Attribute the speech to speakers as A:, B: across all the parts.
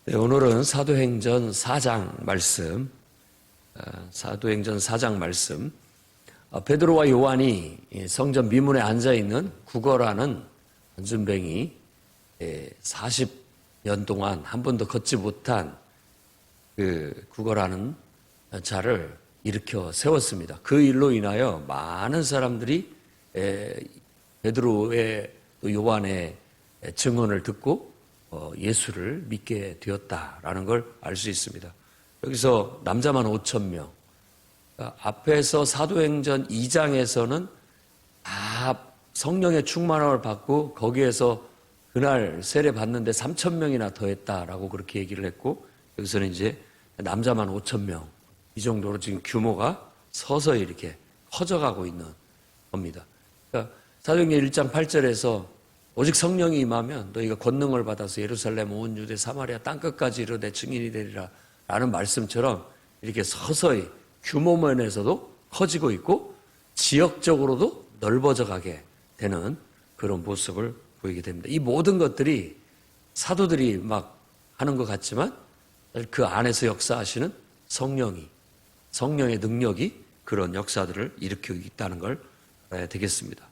A: 네, 오늘은 사도행전 4장 말씀, 베드로와 요한이 성전 미문에 앉아있는 구거라는 안준뱅이 40년 동안 한 번도 걷지 못한 그 구거라는 자를 일으켜 세웠습니다. 그 일로 인하여 많은 사람들이 베드로의 또 요한의 증언을 듣고 예수를 믿게 되었다라는 걸 알 수 있습니다. 여기서 남자만 5,000명, 앞에서 사도행전 2장에서는 다 성령의 충만함을 받고 거기에서 그날 세례 받는데 3,000명이나 더했다라고 그렇게 얘기를 했고, 여기서는 이제 남자만 5,000명, 이 정도로 지금 규모가 서서히 이렇게 커져가고 있는 겁니다. 그러니까 사도행전 1장 8절에서 오직 성령이 임하면 너희가 권능을 받아서 예루살렘 온 유대 사마리아 땅끝까지 이르러 내 증인이 되리라 라는 말씀처럼 이렇게 서서히 규모 면에서도 커지고 있고 지역적으로도 넓어져 가게 되는 그런 모습을 보이게 됩니다. 이 모든 것들이 사도들이 막 하는 것 같지만 그 안에서 역사하시는 성령의 능력이 그런 역사들을 일으키고 있다는 걸 알아야 되겠습니다.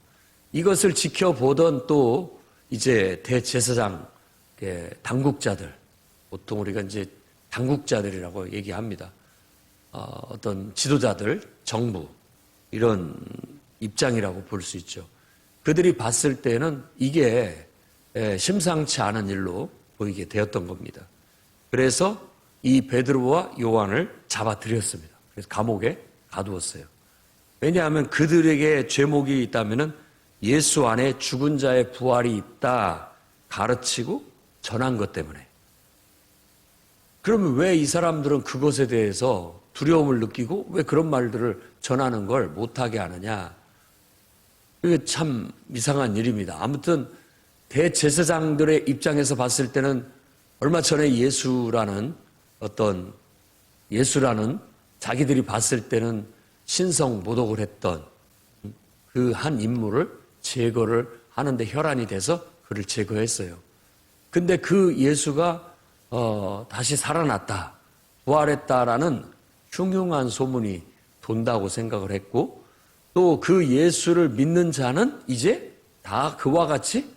A: 이것을 지켜보던 또 이제 대제사장 당국자들, 보통 우리가 이제 당국자들이라고 얘기합니다. 어떤 지도자들, 정부 이런 입장이라고 볼 수 있죠. 그들이 봤을 때는 이게 심상치 않은 일로 보이게 되었던 겁니다. 그래서 이 베드로와 요한을 잡아들였습니다. 그래서 감옥에 가두었어요. 왜냐하면 그들에게 죄목이 있다면은 예수 안에 죽은 자의 부활이 있다 가르치고 전한 것 때문에. 그러면 왜 이 사람들은 그것에 대해서 두려움을 느끼고 왜 그런 말들을 전하는 걸 못하게 하느냐. 이게 참 이상한 일입니다. 아무튼 대제사장들의 입장에서 봤을 때는 얼마 전에 예수라는 자기들이 봤을 때는 신성 모독을 했던 그 한 인물을 제거를 하는데 혈안이 돼서 그를 제거했어요. 근데 그 예수가 다시 살아났다, 부활했다라는 흉흉한 소문이 돈다고 생각을 했고, 또 그 예수를 믿는 자는 이제 다 그와 같이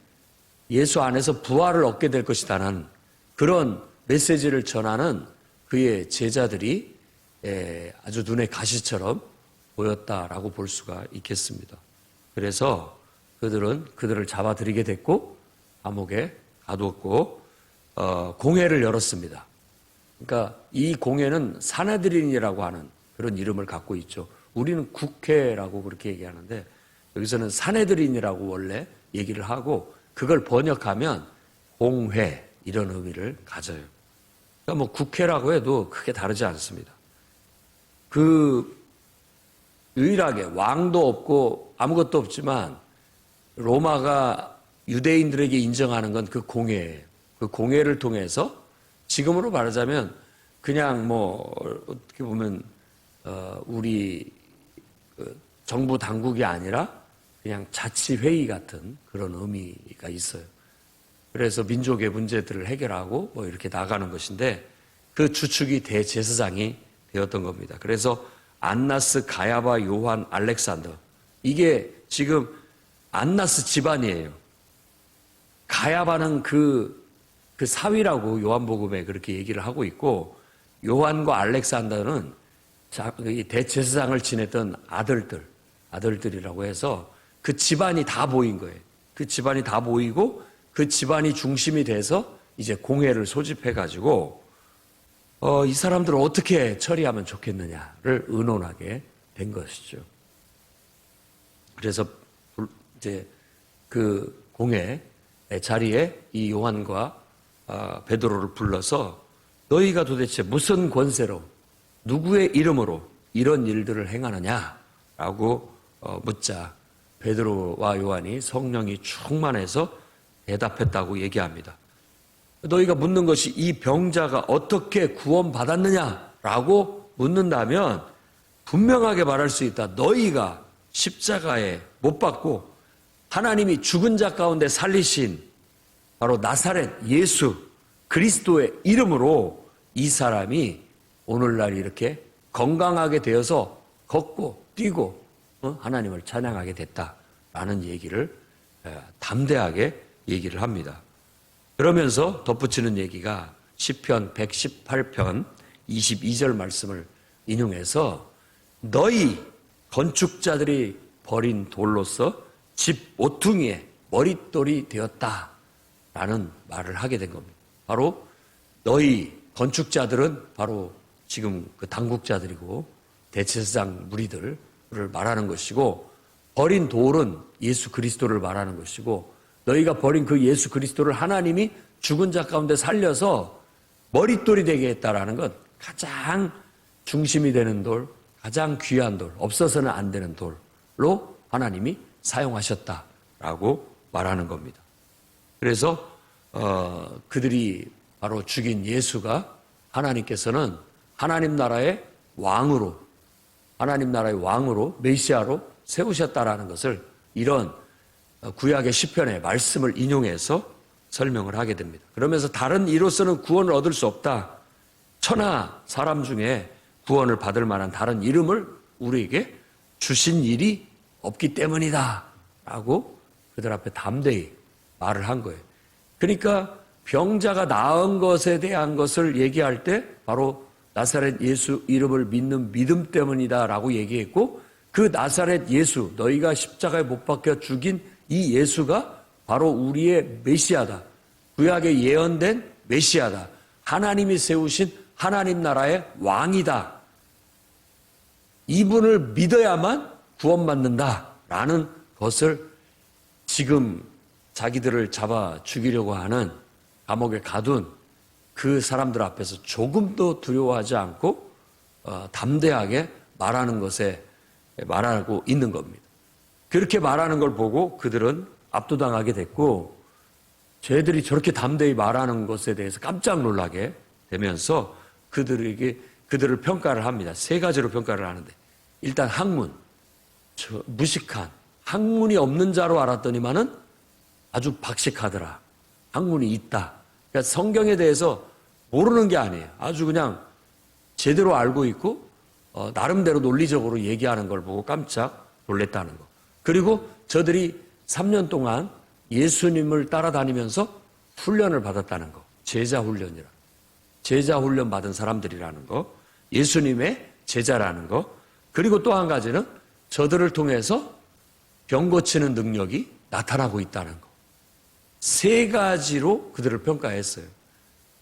A: 예수 안에서 부활을 얻게 될 것이다라는 그런 메시지를 전하는 그의 제자들이 아주 눈에 가시처럼 보였다라고 볼 수가 있겠습니다. 그래서 그들을 잡아들이게 됐고 감옥에 가두었고 공회를 열었습니다. 그러니까 이 공회는 산헤드린이라고 하는 그런 이름을 갖고 있죠. 우리는 국회라고 그렇게 얘기하는데 여기서는 산헤드린이라고 원래 얘기를 하고 그걸 번역하면 공회 이런 의미를 가져요. 그러니까 뭐 국회라고 해도 크게 다르지 않습니다. 유일하게 왕도 없고 아무것도 없지만 로마가 유대인들에게 인정하는 건 그 공회예요. 그 공회를 통해서 지금으로 말하자면 그냥 뭐 어떻게 보면 우리 정부 당국이 아니라 그냥 자치회의 같은 그런 의미가 있어요. 그래서 민족의 문제들을 해결하고 뭐 이렇게 나가는 것인데 그 주축이 대제사장이 되었던 겁니다. 그래서 안나스, 가야바, 요한, 알렉산더, 이게 지금 안나스 집안이에요. 가야바는 그 사위라고 요한복음에 그렇게 얘기를 하고 있고, 요한과 알렉산더는 대제사장을 지냈던 아들들이라고 해서 그 집안이 다 보인 거예요. 그 집안이 다 보이고 그 집안이 중심이 돼서 이제 공회를 소집해가지고 이 사람들을 어떻게 처리하면 좋겠느냐를 의논하게 된 것이죠. 그래서 이제 그 공회 자리에 이 요한과 베드로를 불러서 너희가 도대체 무슨 권세로 누구의 이름으로 이런 일들을 행하느냐라고 묻자 베드로와 요한이 성령이 충만해서 대답했다고 얘기합니다. 너희가 묻는 것이 이 병자가 어떻게 구원받았느냐라고 묻는다면 분명하게 말할 수 있다. 너희가 십자가에 못 박고 하나님이 죽은 자 가운데 살리신 바로 나사렛 예수, 그리스도의 이름으로 이 사람이 오늘날 이렇게 건강하게 되어서 걷고 뛰고 하나님을 찬양하게 됐다라는 얘기를 담대하게 얘기를 합니다. 그러면서 덧붙이는 얘기가 시편 118편 22절 말씀을 인용해서 너희 건축자들이 버린 돌로서 집 모퉁이에 머릿돌이 되었다라는 말을 하게 된 겁니다. 바로 너희 건축자들은 바로 지금 그 당국자들이고 대제사장 무리들을 말하는 것이고, 버린 돌은 예수 그리스도를 말하는 것이고, 너희가 버린 그 예수 그리스도를 하나님이 죽은 자 가운데 살려서 머릿돌이 되게 했다라는 건 가장 중심이 되는 돌, 가장 귀한 돌, 없어서는 안 되는 돌로 하나님이 사용하셨다라고 말하는 겁니다. 그래서 그들이 바로 죽인 예수가 하나님께서는 하나님 나라의 왕으로 메시아로 세우셨다라는 것을 이런 구약의 시편의 말씀을 인용해서 설명을 하게 됩니다. 그러면서 다른 이로서는 구원을 얻을 수 없다. 천하 사람 중에 구원을 받을 만한 다른 이름을 우리에게 주신 일이 없기 때문이다 라고 그들 앞에 담대히 말을 한 거예요. 그러니까 병자가 나은 것에 대한 것을 얘기할 때 바로 나사렛 예수 이름을 믿는 믿음 때문이다 라고 얘기했고, 그 나사렛 예수, 너희가 십자가에 못 박혀 죽인 이 예수가 바로 우리의 메시아다. 구약에 예언된 메시아다. 하나님이 세우신 하나님 나라의 왕이다. 이분을 믿어야만 구원받는다라는 것을 지금 자기들을 잡아 죽이려고 하는 감옥에 가둔 그 사람들 앞에서 조금도 두려워하지 않고 담대하게 말하고 있는 겁니다. 그렇게 말하는 걸 보고 그들은 압도당하게 됐고, 쟤들이 저렇게 담대히 말하는 것에 대해서 깜짝 놀라게 되면서 그들을 평가를 합니다. 세 가지로 평가를 하는데, 일단 학문, 무식한, 학문이 없는 자로 알았더니만은 아주 박식하더라. 학문이 있다. 그러니까 성경에 대해서 모르는 게 아니에요. 아주 그냥 제대로 알고 있고 나름대로 논리적으로 얘기하는 걸 보고 깜짝 놀랐다는 거. 그리고 저들이 3년 동안 예수님을 따라다니면서 훈련을 받았다는 거. 제자 훈련이라. 제자 훈련 받은 사람들이라는 거. 예수님의 제자라는 거. 그리고 또 한 가지는 저들을 통해서 병 고치는 능력이 나타나고 있다는 거. 세 가지로 그들을 평가했어요.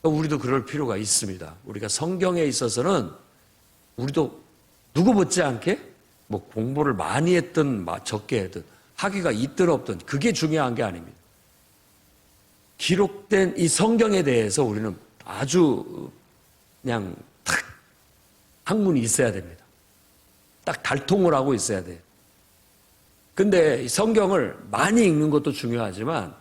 A: 우리도 그럴 필요가 있습니다. 우리가 성경에 있어서는 우리도 누구 못지않게 뭐 공부를 많이 했든 적게 했든 학위가 있든 없든 그게 중요한 게 아닙니다. 기록된 이 성경에 대해서 우리는 아주 그냥 딱 학문이 있어야 됩니다. 딱 달통을 하고 있어야 돼요. 근데 성경을 많이 읽는 것도 중요하지만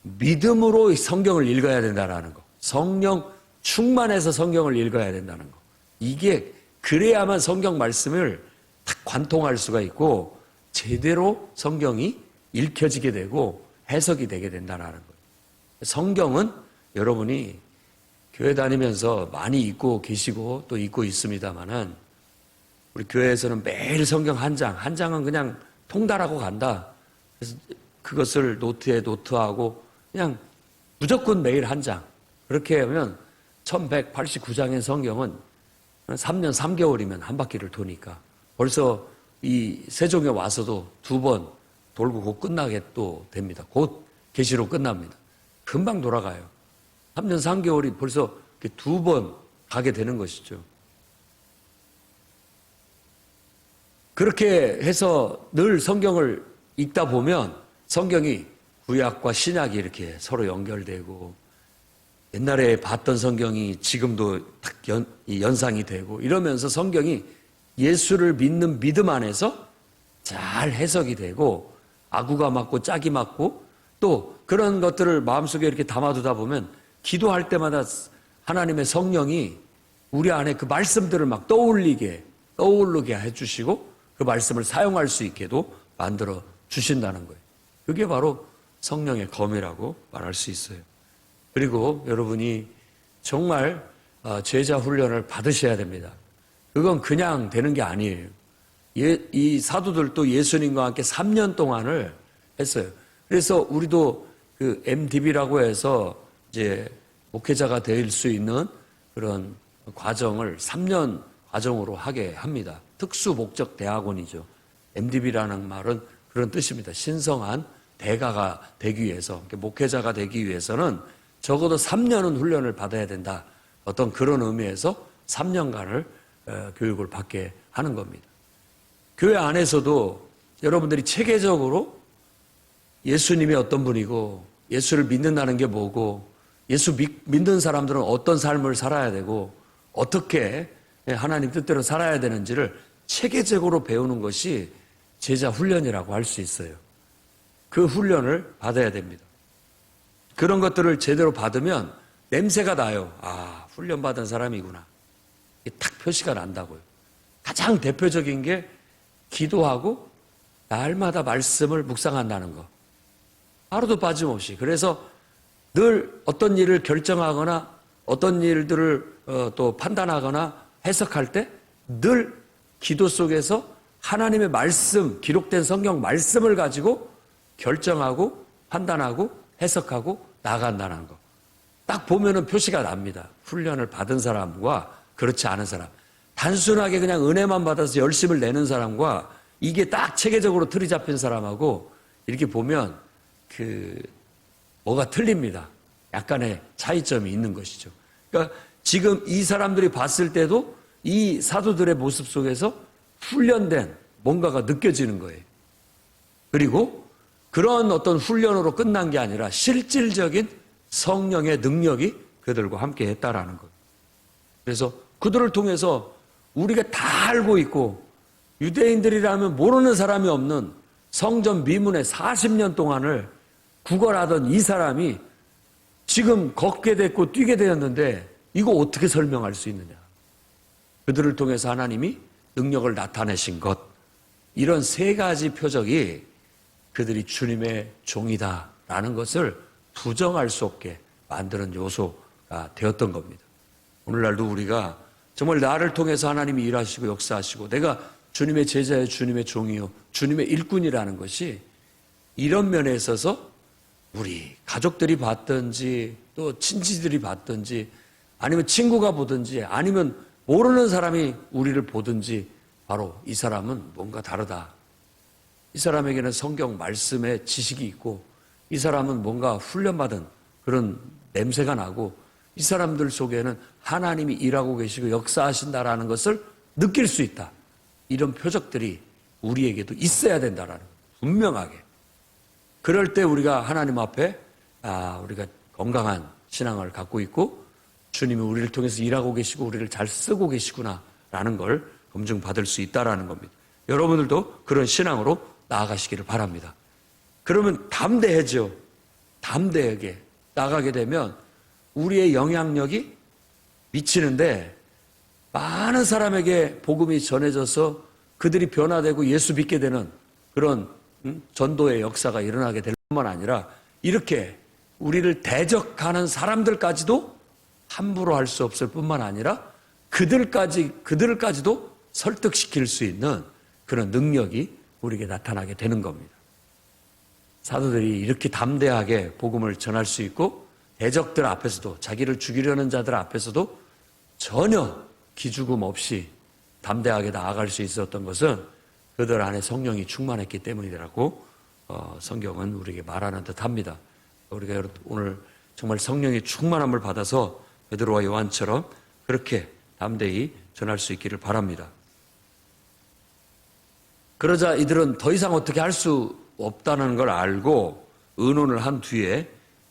A: 믿음으로 성경을 읽어야 된다는 거. 성령 충만해서 성경을 읽어야 된다는 거. 이게 그래야만 성경 말씀을 딱 관통할 수가 있고 제대로 성경이 읽혀지게 되고 해석이 되게 된다는 거예요. 성경은 여러분이 교회 다니면서 많이 읽고 계시고 또 읽고 있습니다만은 우리 교회에서는 매일 성경 한 장은 그냥 통달하고 간다. 그래서 그것을 노트에 노트하고 그냥 무조건 매일 한 장. 그렇게 하면 1189장의 성경은 3년 3개월이면 한 바퀴를 도니까 벌써 이 세종에 와서도 2번 돌고 곧 끝나게 또 됩니다. 곧 계시로 끝납니다. 금방 돌아가요. 3년 3개월이 벌써 2번 가게 되는 것이죠. 그렇게 해서 늘 성경을 읽다 보면 성경이 구약과 신약이 이렇게 서로 연결되고 옛날에 봤던 성경이 지금도 딱 연상이 되고 이러면서 성경이 예수를 믿는 믿음 안에서 잘 해석이 되고 아구가 맞고 짝이 맞고 또 그런 것들을 마음속에 이렇게 담아두다 보면 기도할 때마다 하나님의 성령이 우리 안에 그 말씀들을 막 떠오르게 해주시고 그 말씀을 사용할 수 있게도 만들어 주신다는 거예요. 그게 바로 성령의 검이라고 말할 수 있어요. 그리고 여러분이 정말 제자 훈련을 받으셔야 됩니다. 그건 그냥 되는 게 아니에요. 이 사도들도 예수님과 함께 3년 동안을 했어요. 그래서 우리도 그 MDB라고 해서 이제 목회자가 될 수 있는 그런 과정을 3년 과정으로 하게 합니다. 특수 목적 대학원이죠. MDB라는 말은 그런 뜻입니다. 신성한 대가가 되기 위해서, 목회자가 되기 위해서는 적어도 3년은 훈련을 받아야 된다. 어떤 그런 의미에서 3년간을 교육을 받게 하는 겁니다. 교회 안에서도 여러분들이 체계적으로 예수님이 어떤 분이고 예수를 믿는다는 게 뭐고 예수 믿는 사람들은 어떤 삶을 살아야 되고 어떻게 하나님 뜻대로 살아야 되는지를 체계적으로 배우는 것이 제자 훈련이라고 할 수 있어요. 그 훈련을 받아야 됩니다. 그런 것들을 제대로 받으면 냄새가 나요. 아, 훈련받은 사람이구나. 이게 딱 표시가 난다고요. 가장 대표적인 게 기도하고 날마다 말씀을 묵상한다는 거. 하루도 빠짐없이. 그래서 늘 어떤 일을 결정하거나 어떤 일들을 또 판단하거나 해석할 때 늘 기도 속에서 하나님의 말씀, 기록된 성경 말씀을 가지고 결정하고 판단하고 해석하고 나간다는 거. 딱 보면은 표시가 납니다. 훈련을 받은 사람과 그렇지 않은 사람. 단순하게 그냥 은혜만 받아서 열심을 내는 사람과 이게 딱 체계적으로 틀이 잡힌 사람하고 이렇게 보면 뭐가 틀립니다. 약간의 차이점이 있는 것이죠. 그러니까 지금 이 사람들이 봤을 때도 이 사도들의 모습 속에서 훈련된 뭔가가 느껴지는 거예요. 그리고 그런 어떤 훈련으로 끝난 게 아니라 실질적인 성령의 능력이 그들과 함께 했다라는 거예요. 그래서 그들을 통해서 우리가 다 알고 있고 유대인들이라면 모르는 사람이 없는 성전 미문에 40년 동안을 구걸하던 이 사람이 지금 걷게 됐고 뛰게 되었는데 이거 어떻게 설명할 수 있느냐. 그들을 통해서 하나님이 능력을 나타내신 것. 이런 세 가지 표적이 그들이 주님의 종이다라는 것을 부정할 수 없게 만드는 요소가 되었던 겁니다. 오늘날도 우리가 정말 나를 통해서 하나님이 일하시고 역사하시고 내가 주님의 제자요 주님의 종이요 주님의 일꾼이라는 것이 이런 면에 있어서 우리 가족들이 봤든지 또 친지들이 봤든지 아니면 친구가 보든지 아니면 모르는 사람이 우리를 보든지 바로 이 사람은 뭔가 다르다. 이 사람에게는 성경 말씀의 지식이 있고 이 사람은 뭔가 훈련받은 그런 냄새가 나고 이 사람들 속에는 하나님이 일하고 계시고 역사하신다라는 것을 느낄 수 있다. 이런 표적들이 우리에게도 있어야 된다라는 거예요. 분명하게. 그럴 때 우리가 하나님 앞에 우리가 건강한 신앙을 갖고 있고 주님이 우리를 통해서 일하고 계시고 우리를 잘 쓰고 계시구나라는 걸 검증받을 수 있다라는 겁니다. 여러분들도 그런 신앙으로 나아가시기를 바랍니다. 그러면 담대해져. 담대하게 나가게 되면 우리의 영향력이 미치는데 많은 사람에게 복음이 전해져서 그들이 변화되고 예수 믿게 되는 그런 전도의 역사가 일어나게 될 뿐만 아니라 이렇게 우리를 대적하는 사람들까지도 함부로 할 수 없을 뿐만 아니라 그들까지도 설득시킬 수 있는 그런 능력이 우리에게 나타나게 되는 겁니다. 사도들이 이렇게 담대하게 복음을 전할 수 있고 대적들 앞에서도 자기를 죽이려는 자들 앞에서도 전혀 기죽음 없이 담대하게 나아갈 수 있었던 것은 그들 안에 성령이 충만했기 때문이라고 성경은 우리에게 말하는 듯합니다. 우리가 오늘 정말 성령의 충만함을 받아서 베드로와 요한처럼 그렇게 담대히 전할 수 있기를 바랍니다. 그러자 이들은 더 이상 어떻게 할 수 없다는 걸 알고 의논을 한 뒤에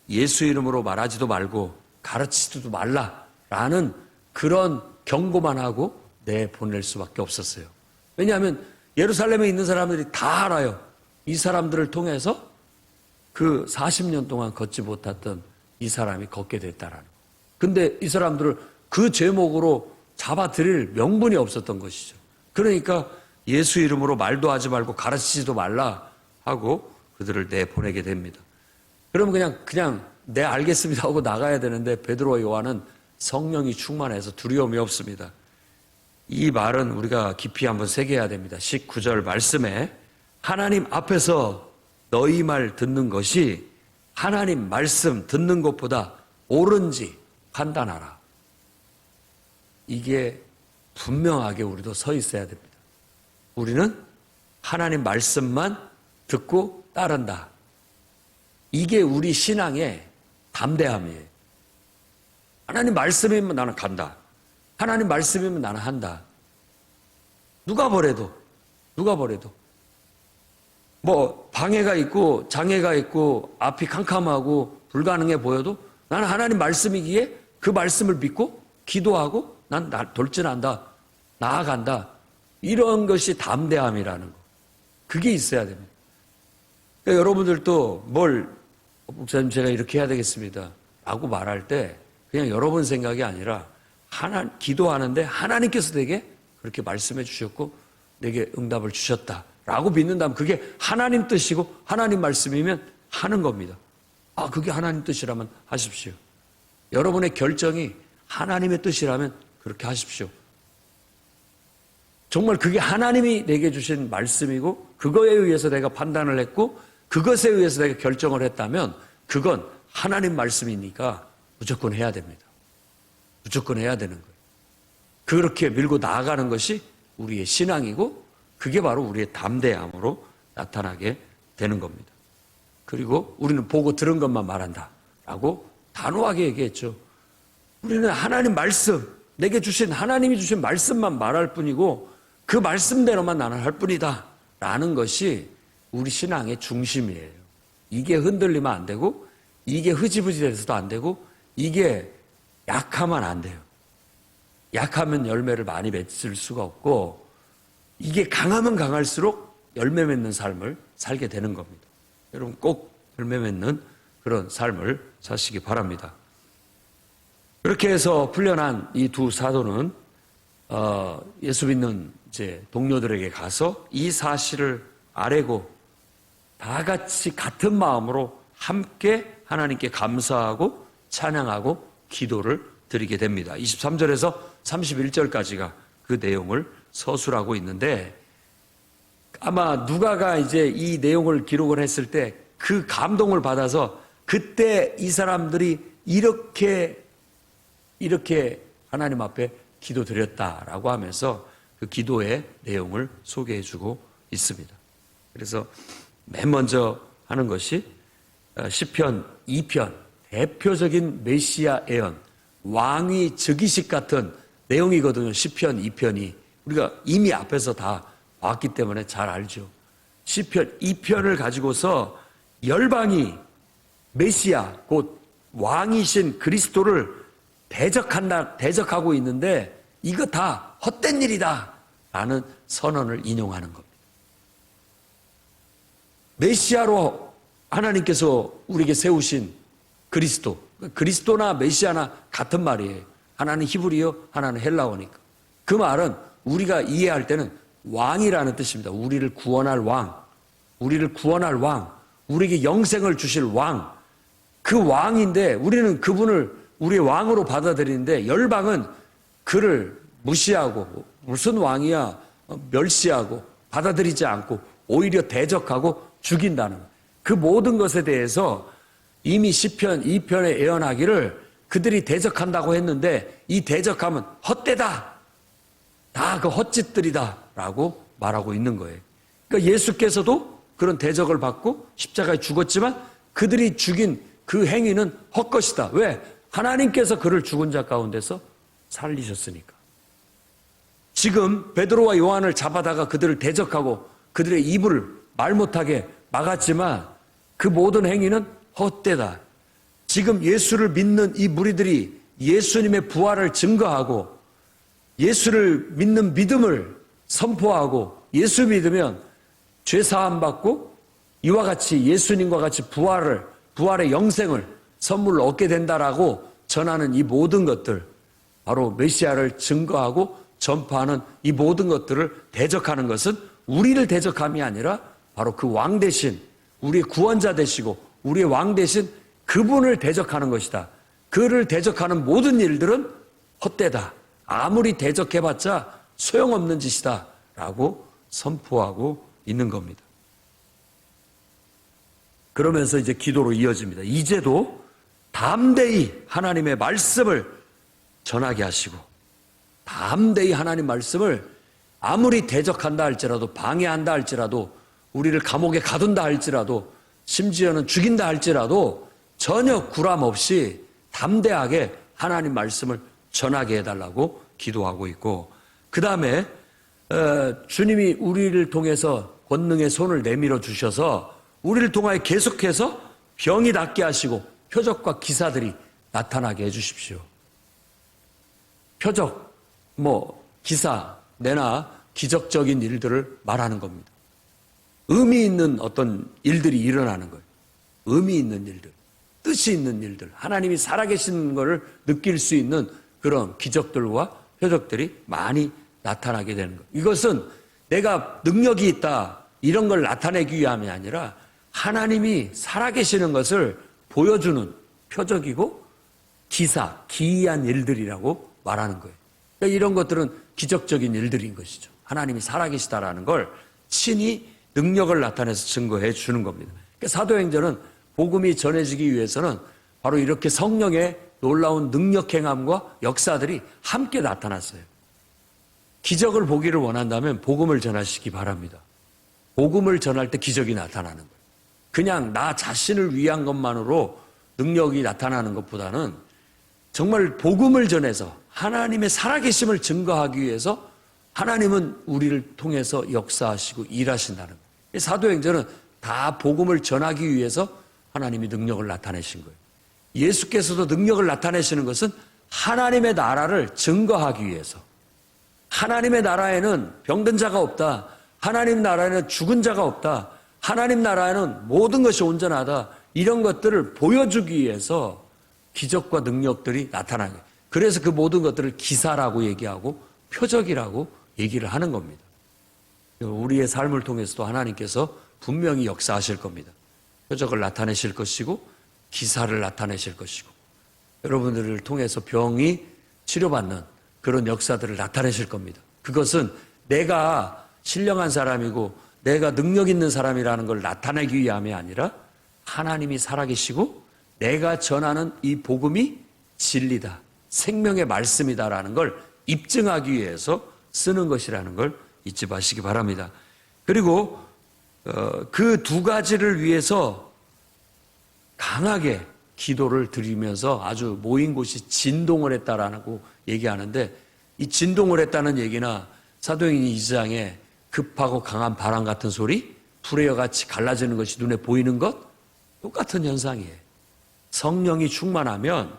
A: 예수 이름으로 말하지도 말고 가르치지도 말라라는 그런 경고만 하고 내보낼 수밖에 없었어요. 왜냐하면 예루살렘에 있는 사람들이 다 알아요. 이 사람들을 통해서 그 40년 동안 걷지 못했던 이 사람이 걷게 됐다라는 거예요. 근데 이 사람들을 그 제목으로 잡아들일 명분이 없었던 것이죠. 그러니까 예수 이름으로 말도 하지 말고 가르치지도 말라 하고 그들을 내보내게 됩니다. 그러면 그냥 네, 알겠습니다 하고 나가야 되는데 베드로와 요한은 성령이 충만해서 두려움이 없습니다. 이 말은 우리가 깊이 한번 새겨야 됩니다. 19절 말씀에 하나님 앞에서 너희 말 듣는 것이 하나님 말씀 듣는 것보다 옳은지 판단하라. 이게 분명하게 우리도 서 있어야 됩니다. 우리는 하나님 말씀만 듣고 따른다. 이게 우리 신앙의 담대함이에요. 하나님 말씀이면 나는 간다. 하나님 말씀이면 나는 한다. 누가 뭐래도 뭐 방해가 있고 장애가 있고 앞이 캄캄하고 불가능해 보여도 나는 하나님 말씀이기에 그 말씀을 믿고 기도하고 난 돌진한다. 나아간다. 이런 것이 담대함이라는 거. 그게 있어야 됩니다. 그러니까 여러분들도 목사님 제가 이렇게 해야 되겠습니다 라고 말할 때 그냥 여러분 생각이 아니라 기도하는데 하나님께서 내게 그렇게 말씀해 주셨고 내게 응답을 주셨다 라고 믿는다면 그게 하나님 뜻이고 하나님 말씀이면 하는 겁니다. 그게 하나님 뜻이라면 하십시오. 여러분의 결정이 하나님의 뜻이라면 그렇게 하십시오. 정말 그게 하나님이 내게 주신 말씀이고 그거에 의해서 내가 판단을 했고 그것에 의해서 내가 결정을 했다면 그건 하나님 말씀이니까 무조건 해야 됩니다. 무조건 해야 되는 거예요. 그렇게 밀고 나아가는 것이 우리의 신앙이고 그게 바로 우리의 담대함으로 나타나게 되는 겁니다. 그리고 우리는 보고 들은 것만 말한다라고 단호하게 얘기했죠. 우리는 하나님 말씀, 내게 주신 하나님이 주신 말씀만 말할 뿐이고 그 말씀대로만 나는 할 뿐이다 라는 것이 우리 신앙의 중심이에요. 이게 흔들리면 안 되고 이게 흐지부지 돼서도 안 되고 이게 약하면 안 돼요. 약하면 열매를 많이 맺을 수가 없고 이게 강하면 강할수록 열매 맺는 삶을 살게 되는 겁니다. 여러분 꼭 열매 맺는 그런 삶을 사시기 바랍니다. 그렇게 해서 풀려난 이 두 사도는 예수 믿는 이제 동료들에게 가서 이 사실을 아뢰고 다 같이 같은 마음으로 함께 하나님께 감사하고 찬양하고 기도를 드리게 됩니다. 23절에서 31절까지가 그 내용을 서술하고 있는데 아마 누가가 이제 이 내용을 기록을 했을 때 그 감동을 받아서 그때 이 사람들이 이렇게 하나님 앞에 기도드렸다라고 하면서 그 기도의 내용을 소개해주고 있습니다. 그래서 맨 먼저 하는 것이 시편 2편 대표적인 메시아 예언 왕위 즉위식 같은 내용이거든요. 시편 2편이 우리가 이미 앞에서 다 봤기 때문에 잘 알죠. 시편 2편을 가지고서 열방이 메시아 곧 왕이신 그리스도를 대적하고 있는데 이거 다 헛된 일이다 라는 선언을 인용하는 겁니다. 메시아로 하나님께서 우리에게 세우신 그리스도나 메시아나 같은 말이에요. 하나는 히브리어, 하나는 헬라어니까. 그 말은 우리가 이해할 때는 왕이라는 뜻입니다. 우리를 구원할 왕, 우리에게 영생을 주실 왕, 그 왕인데 우리는 그분을 우리의 왕으로 받아들이는데 열방은 그를 무시하고 무슨 왕이야 멸시하고 받아들이지 않고 오히려 대적하고 죽인다는 거예요. 그 모든 것에 대해서 이미 시편 2편에 예언하기를 그들이 대적한다고 했는데 이 대적함은 헛되다. 다 그 헛짓들이다 라고 말하고 있는 거예요. 그러니까 예수께서도 그런 대적을 받고 십자가에 죽었지만 그들이 죽인 그 행위는 헛것이다. 왜? 하나님께서 그를 죽은 자 가운데서 살리셨으니까. 지금 베드로와 요한을 잡아다가 그들을 대적하고 그들의 입을 말 못하게 막았지만 그 모든 행위는 헛되다. 지금 예수를 믿는 이 무리들이 예수님의 부활을 증거하고 예수를 믿는 믿음을 선포하고 예수 믿으면 죄사함 받고 이와 같이 예수님과 같이 부활의 영생을 선물로 얻게 된다라고 전하는 이 모든 것들, 바로 메시아를 증거하고 전파하는 이 모든 것들을 대적하는 것은 우리를 대적함이 아니라 바로 그 왕 대신 우리의 구원자 되시고 우리의 왕 대신 그분을 대적하는 것이다. 그를 대적하는 모든 일들은 헛되다. 아무리 대적해봤자 소용없는 짓이다. 라고 선포하고 있는 겁니다. 그러면서 이제 기도로 이어집니다. 이제도 담대히 하나님의 말씀을 전하게 하시고, 담대히 하나님 말씀을 아무리 대적한다 할지라도, 방해한다 할지라도, 우리를 감옥에 가둔다 할지라도, 심지어는 죽인다 할지라도 전혀 구람 없이 담대하게 하나님 말씀을 전하게 해달라고 기도하고 있고, 그 다음에 주님이 우리를 통해서 권능의 손을 내밀어 주셔서 우리를 통하여 계속해서 병이 낫게 하시고 표적과 기사들이 나타나게 해주십시오. 표적, 기사, 내나 기적적인 일들을 말하는 겁니다. 의미 있는 어떤 일들이 일어나는 거예요. 의미 있는 일들, 뜻이 있는 일들, 하나님이 살아계시는 것을 느낄 수 있는 그런 기적들과 표적들이 많이 나타나게 되는 거예요. 이것은 내가 능력이 있다 이런 걸 나타내기 위함이 아니라 하나님이 살아계시는 것을 보여주는 표적이고 기사, 기이한 일들이라고 말하는 거예요. 그러니까 이런 것들은 기적적인 일들인 것이죠. 하나님이 살아계시다라는 걸 친히 능력을 나타내서 증거해 주는 겁니다. 그러니까 사도행전은 복음이 전해지기 위해서는 바로 이렇게 성령의 놀라운 능력 행함과 역사들이 함께 나타났어요. 기적을 보기를 원한다면 복음을 전하시기 바랍니다. 복음을 전할 때 기적이 나타나는 거예요. 그냥 나 자신을 위한 것만으로 능력이 나타나는 것보다는 정말 복음을 전해서 하나님의 살아계심을 증거하기 위해서 하나님은 우리를 통해서 역사하시고 일하신다는 거예요. 사도행전은 다 복음을 전하기 위해서 하나님이 능력을 나타내신 거예요. 예수께서도 능력을 나타내시는 것은 하나님의 나라를 증거하기 위해서. 하나님의 나라에는 병든 자가 없다. 하나님 나라에는 죽은 자가 없다. 하나님 나라에는 모든 것이 온전하다. 이런 것들을 보여주기 위해서 기적과 능력들이 나타나는 거예요. 그래서 그 모든 것들을 기사라고 얘기하고 표적이라고 얘기를 하는 겁니다. 우리의 삶을 통해서도 하나님께서 분명히 역사하실 겁니다. 표적을 나타내실 것이고 기사를 나타내실 것이고 여러분들을 통해서 병이 치료받는 그런 역사들을 나타내실 겁니다. 그것은 내가 신령한 사람이고 내가 능력 있는 사람이라는 걸 나타내기 위함이 아니라 하나님이 살아계시고 내가 전하는 이 복음이 진리다, 생명의 말씀이다라는 걸 입증하기 위해서 쓰는 것이라는 걸 잊지 마시기 바랍니다. 그리고 그 두 가지를 위해서 강하게 기도를 드리면서 아주 모인 곳이 진동을 했다라고 얘기하는데, 이 진동을 했다는 얘기나 사도행전 2장에 급하고 강한 바람 같은 소리, 불의 같이 갈라지는 것이 눈에 보이는 것, 똑같은 현상이에요. 성령이 충만하면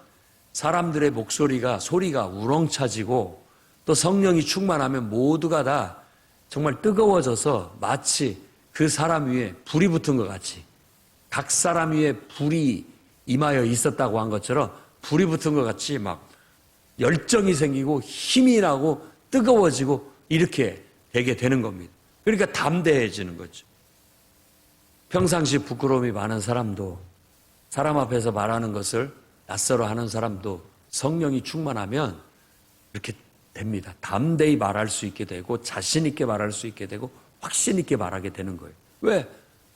A: 사람들의 소리가 우렁차지고, 또 성령이 충만하면 모두가 다 정말 뜨거워져서 마치 그 사람 위에 불이 붙은 것 같이, 각 사람 위에 불이 임하여 있었다고 한 것처럼 불이 붙은 것 같이 막 열정이 생기고 힘이 나고 뜨거워지고 이렇게 되게 되는 겁니다. 그러니까 담대해지는 거죠. 평상시 부끄러움이 많은 사람도, 사람 앞에서 말하는 것을 낯설어 하는 사람도 성령이 충만하면 이렇게 됩니다. 담대히 말할 수 있게 되고 자신 있게 말할 수 있게 되고 확신 있게 말하게 되는 거예요. 왜?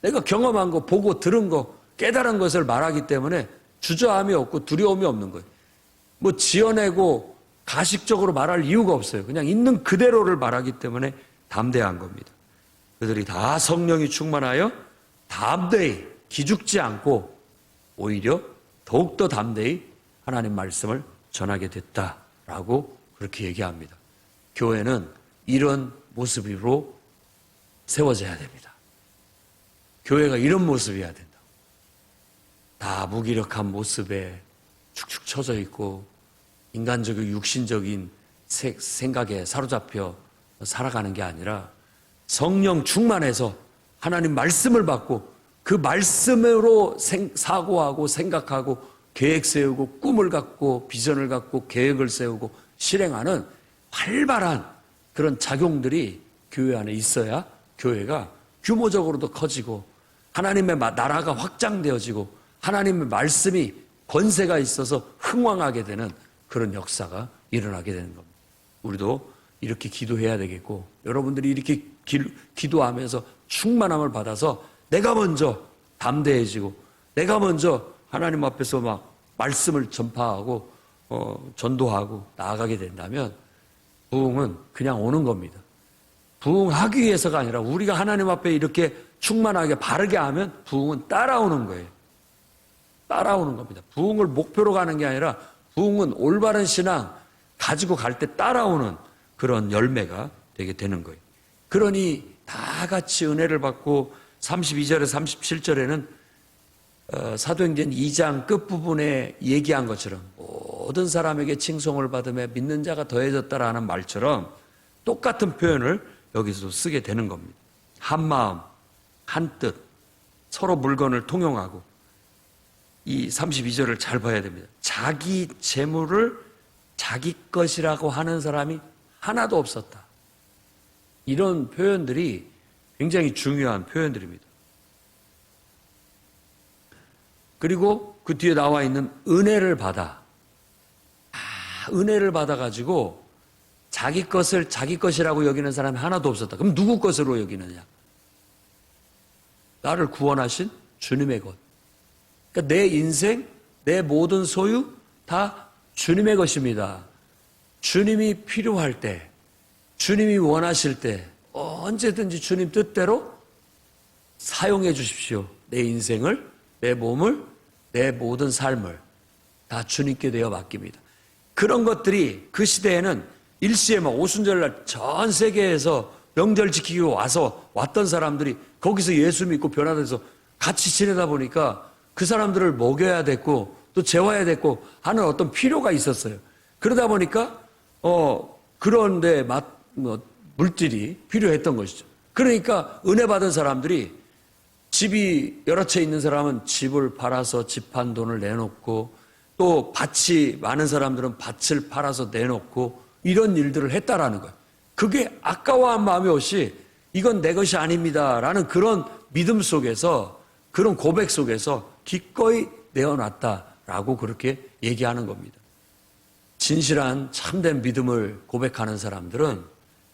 A: 내가 경험한 거, 보고 들은 거, 깨달은 것을 말하기 때문에 주저함이 없고 두려움이 없는 거예요. 지어내고 가식적으로 말할 이유가 없어요. 그냥 있는 그대로를 말하기 때문에 담대한 겁니다. 그들이 다 성령이 충만하여 담대히 기죽지 않고 오히려 더욱더 담대히 하나님 말씀을 전하게 됐다라고 그렇게 얘기합니다. 교회는 이런 모습으로 세워져야 됩니다. 교회가 이런 모습이어야 된다. 다 무기력한 모습에 축축 처져 있고 인간적이고 육신적인 생각에 사로잡혀 살아가는 게 아니라 성령 충만해서 하나님 말씀을 받고 그 말씀으로 사고하고 생각하고 계획 세우고 꿈을 갖고 비전을 갖고 계획을 세우고 실행하는 활발한 그런 작용들이 교회 안에 있어야 교회가 규모적으로도 커지고 하나님의 나라가 확장되어지고 하나님의 말씀이 권세가 있어서 흥왕하게 되는 그런 역사가 일어나게 되는 겁니다. 우리도 이렇게 기도해야 되겠고, 여러분들이 이렇게 기도하면서 충만함을 받아서 내가 먼저 담대해지고, 내가 먼저 하나님 앞에서 막 말씀을 전파하고 전도하고 나아가게 된다면 부흥은 그냥 오는 겁니다. 부흥하기 위해서가 아니라 우리가 하나님 앞에 이렇게 충만하게 바르게 하면 부흥은 따라오는 거예요. 따라오는 겁니다. 부흥을 목표로 가는 게 아니라 부흥은 올바른 신앙 가지고 갈 때 따라오는 그런 열매가 되게 되는 거예요. 그러니 다 같이 은혜를 받고 32절에 37절에는 사도행전 2장 끝부분에 얘기한 것처럼 모든 사람에게 칭송을 받으며 믿는 자가 더해졌다라는 말처럼 똑같은 표현을 여기서도 쓰게 되는 겁니다. 한 마음, 한 뜻, 서로 물건을 통용하고, 이 32절을 잘 봐야 됩니다. 자기 재물을 자기 것이라고 하는 사람이 하나도 없었다. 이런 표현들이 굉장히 중요한 표현들입니다. 그리고 그 뒤에 나와 있는 은혜를 받아. 은혜를 받아가지고 자기 것을 자기 것이라고 여기는 사람이 하나도 없었다. 그럼 누구 것으로 여기느냐? 나를 구원하신 주님의 것. 그러니까 내 인생, 내 모든 소유 다 주님의 것입니다. 주님이 필요할 때, 주님이 원하실 때 언제든지 주님 뜻대로 사용해 주십시오. 내 인생을, 내 몸을, 내 모든 삶을 다 주님께 되어 맡깁니다. 그런 것들이 그 시대에는 일시에 막 오순절날 전 세계에서 명절 지키기 왔던 사람들이 거기서 예수 믿고 변화돼서 같이 지내다 보니까 그 사람들을 먹여야 됐고 또 재워야 됐고 하는 어떤 필요가 있었어요. 그러다 보니까 그런데 물질이 필요했던 것이죠. 그러니까 은혜 받은 사람들이 집이 여러 채 있는 사람은 집을 팔아서 집 판 돈을 내놓고, 또 밭이 많은 사람들은 밭을 팔아서 내놓고 이런 일들을 했다라는 거예요. 그게 아까워한 마음이 없이 이건 내 것이 아닙니다라는 그런 믿음 속에서, 그런 고백 속에서 기꺼이 내어놨다라고 그렇게 얘기하는 겁니다. 진실한 참된 믿음을 고백하는 사람들은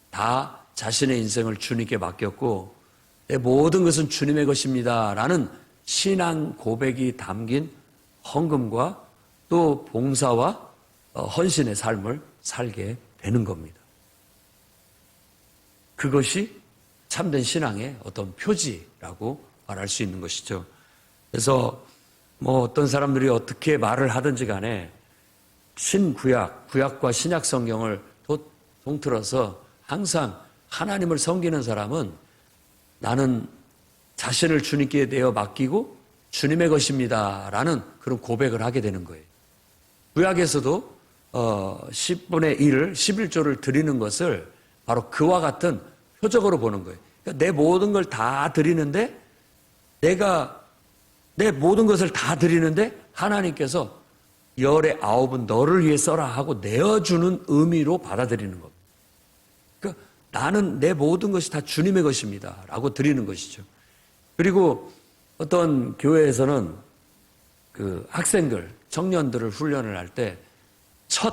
A: 다 자신의 인생을 주님께 맡겼고 내 모든 것은 주님의 것입니다 라는 신앙 고백이 담긴 헌금과 또 봉사와 헌신의 삶을 살게 되는 겁니다. 그것이 참된 신앙의 어떤 표지라고 말할 수 있는 것이죠. 그래서 어떤 사람들이 어떻게 말을 하든지 간에 신구약, 구약과 신약 성경을 통틀어서 항상 하나님을 섬기는 사람은 나는 자신을 주님께 내어 맡기고 주님의 것입니다 라는 그런 고백을 하게 되는 거예요. 구약에서도 10분의 1, 11조를 드리는 것을 바로 그와 같은 표적으로 보는 거예요. 그러니까 내 모든 걸 다 드리는데, 내가 내 모든 것을 다 드리는데 하나님께서 열의 9은 너를 위해 써라 하고 내어주는 의미로 받아들이는 겁니다. 그러니까 나는 내 모든 것이 다 주님의 것입니다 라고 드리는 것이죠. 그리고 어떤 교회에서는 그 학생들, 청년들을 훈련을 할 때 첫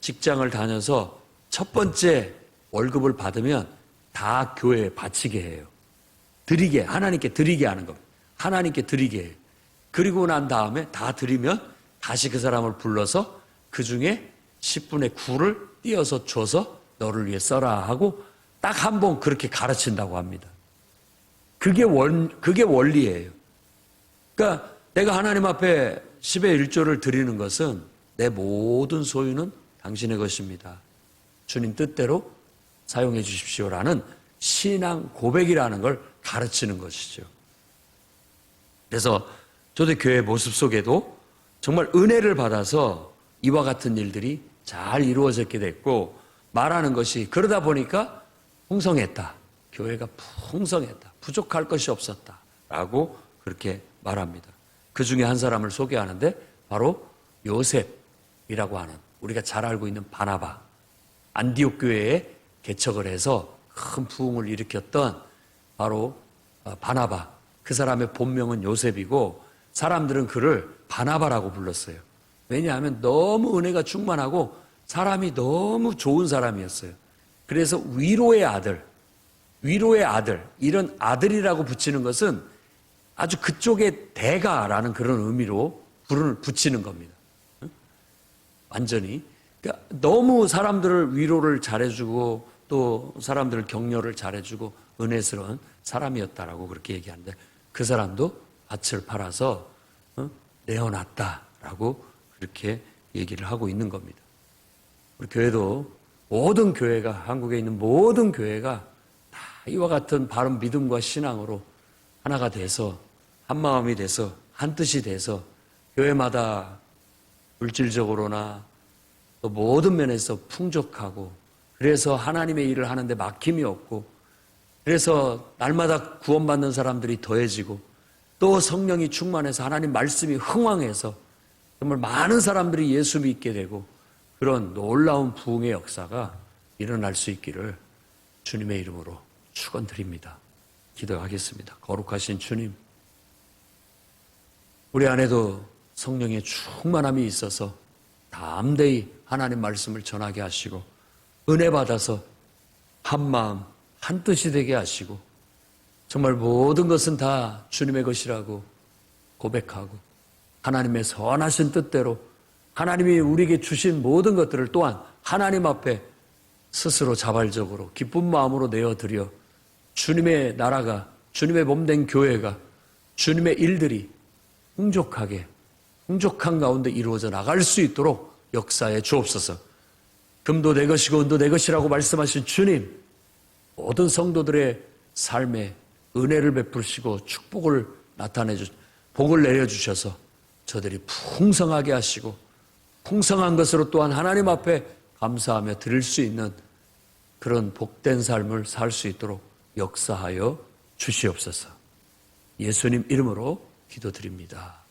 A: 직장을 다녀서 첫 번째 월급을 받으면 다 교회에 바치게 해요. 드리게, 하나님께 드리게 하는 겁니다. 하나님께 드리게 해요. 그리고 난 다음에 다 드리면 다시 그 사람을 불러서 그 중에 10분의 9를 띄어서 줘서 너를 위해 써라 하고 딱 한 번 그렇게 가르친다고 합니다. 그게 원리예요. 그러니까 내가 하나님 앞에 10의 1조를 드리는 것은 내 모든 소유는 당신의 것입니다. 주님 뜻대로 사용해 주십시오라는 신앙 고백이라는 걸 가르치는 것이죠. 그래서 초대교회 모습 속에도 정말 은혜를 받아서 이와 같은 일들이 잘 이루어졌게 됐고, 말하는 것이 그러다 보니까 풍성했다. 교회가 풍성했다. 부족할 것이 없었다. 라고 그렇게 말합니다. 그 중에 한 사람을 소개하는데 바로 요셉이라고 하는, 우리가 잘 알고 있는 바나바, 안디옥 교회에 개척을 해서 큰 부흥을 일으켰던 바로 바나바, 그 사람의 본명은 요셉이고 사람들은 그를 바나바라고 불렀어요. 왜냐하면 너무 은혜가 충만하고 사람이 너무 좋은 사람이었어요. 그래서 위로의 아들, 이런 아들이라고 붙이는 것은 아주 그쪽의 대가라는 그런 의미로 붙이는 겁니다. 완전히. 그러니까 너무 사람들을 위로를 잘해주고 또 사람들을 격려를 잘해주고 은혜스러운 사람이었다라고 그렇게 얘기하는데 그 사람도 밭을 팔아서 내어놨다라고 그렇게 얘기를 하고 있는 겁니다. 우리 교회도 모든 교회가 한국에 있는 모든 교회가 다 이와 같은 바른 믿음과 신앙으로 하나가 돼서 한 마음이 돼서 한 뜻이 돼서 교회마다 물질적으로나 또 모든 면에서 풍족하고 그래서 하나님의 일을 하는데 막힘이 없고 그래서 날마다 구원받는 사람들이 더해지고 또 성령이 충만해서 하나님 말씀이 흥왕해서 정말 많은 사람들이 예수 믿게 되고 그런 놀라운 부흥의 역사가 일어날 수 있기를 주님의 이름으로 축원드립니다. 기도하겠습니다. 거룩하신 주님, 우리 안에도 성령의 충만함이 있어서 담대히 하나님 말씀을 전하게 하시고 은혜 받아서 한 마음 한 뜻이 되게 하시고 정말 모든 것은 다 주님의 것이라고 고백하고 하나님의 선하신 뜻대로 하나님이 우리에게 주신 모든 것들을 또한 하나님 앞에 스스로 자발적으로 기쁜 마음으로 내어드려 주님의 나라가 주님의 몸된 교회가 주님의 일들이 풍족한 가운데 이루어져 나갈 수 있도록 역사에 주옵소서. 금도 내 것이고 은도 내 것이라고 말씀하신 주님, 모든 성도들의 삶에 은혜를 베푸시고 축복을 복을 내려주셔서 저들이 풍성하게 하시고 풍성한 것으로 또한 하나님 앞에 감사하며 드릴 수 있는 그런 복된 삶을 살 수 있도록 역사하여 주시옵소서. 예수님 이름으로 기도드립니다.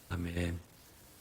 A: 아멘.